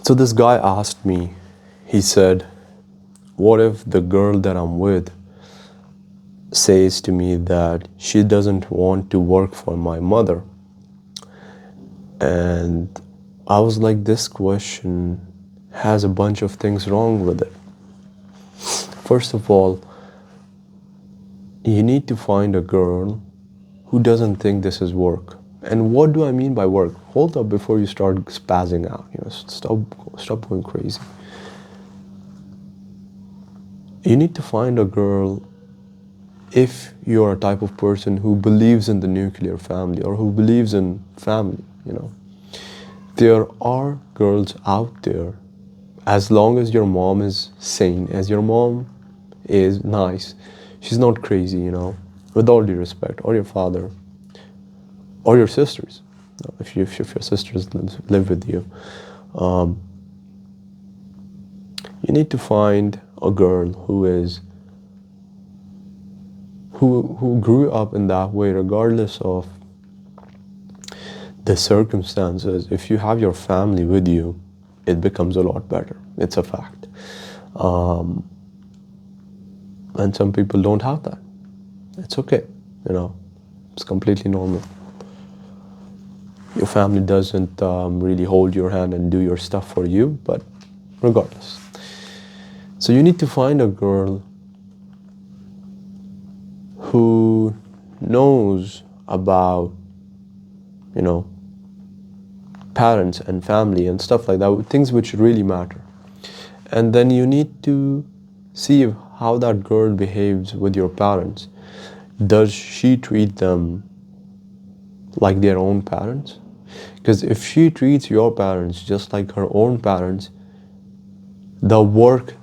So this guy asked me, he said, what if the girl that I'm with says to me that she doesn't want to work for my mother? And I was like, this question has a bunch of things wrong with it. First of all, you need to find a girl who doesn't think this is work. And what do I mean by work? Hold up before you start spazzing out. Stop going crazy. You need to find a girl, if you're a type of person who believes in the nuclear family or who believes in family, there are girls out there, as long as your mom is sane, as your mom is nice, she's not crazy, with all due respect, or your father, or your sisters, if your sisters live with you. You need to find a girl who grew up in that way, regardless of the circumstances. If you have your family with you, it becomes a lot better. It's a fact. And some people don't have that. It's okay, it's completely normal. Your family doesn't really hold your hand and do your stuff for you, but regardless. So you need to find a girl who knows about, parents and family and stuff like that, things which really matter. And then you need to see how that girl behaves with your parents. Does she treat them like their own parents? Because if she treats your parents just like her own parents, the work,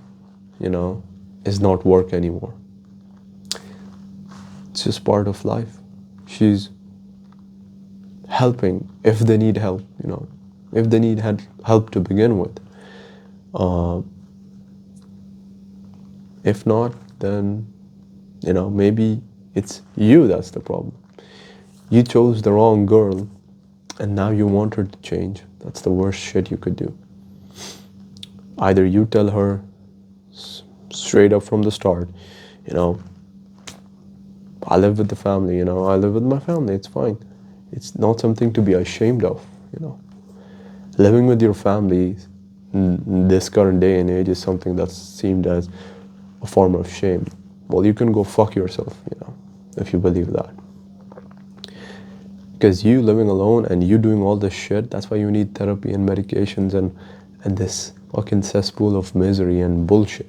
is not work anymore. It's just part of life. She's helping if they need help, if they need help to begin with. If not, then, maybe it's you that's the problem. You chose the wrong girl, and now you want her to change. That's the worst shit you could do. Either you tell her straight up from the start, I live with the family, I live with my family, it's fine. It's not something to be ashamed of, Living with your family in this current day and age is something that's seen as a form of shame. Well, you can go fuck yourself, if you believe that. Because you living alone and you doing all this shit, that's why you need therapy and medications and this fucking cesspool of misery and bullshit.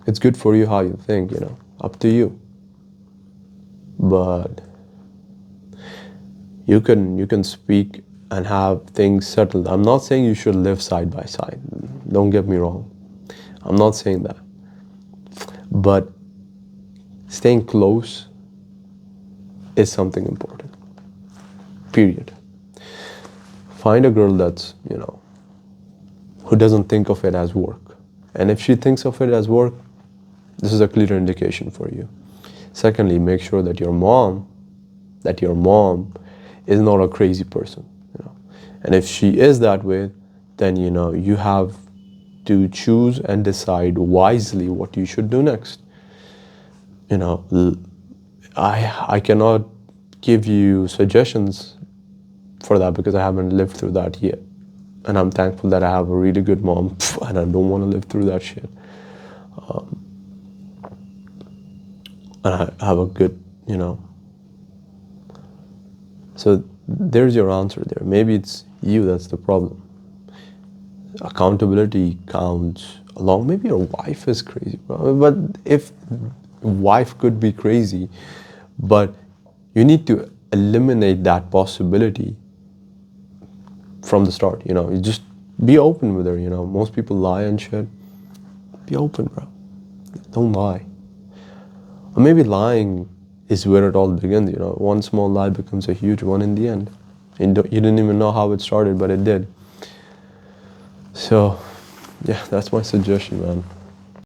It's good for you how you think, up to you. But you can speak and have things settled. I'm not saying you should live side by side. Don't get me wrong. I'm not saying that. But staying close is something important. Period. Find a girl that's, who doesn't think of it as work. And if she thinks of it as work, this is a clear indication for you. Secondly, make sure that your mom is not a crazy person. And if she is that way, then you have to choose and decide wisely what you should do next. I cannot give you suggestions for that because I haven't lived through that yet. And I'm thankful that I have a really good mom and I don't want to live through that shit. And I have a good, So there's your answer there. Maybe it's you that's the problem. Accountability counts along. Maybe your wife is crazy, bro. But if wife could be crazy, but you need to eliminate that possibility from the start. You just be open with her. Most people lie and shit. Be open, bro. Don't lie. Or maybe lying is where it all begins. One small lie becomes a huge one in the end. And you didn't even know how it started, but it did. So, yeah, that's my suggestion, man.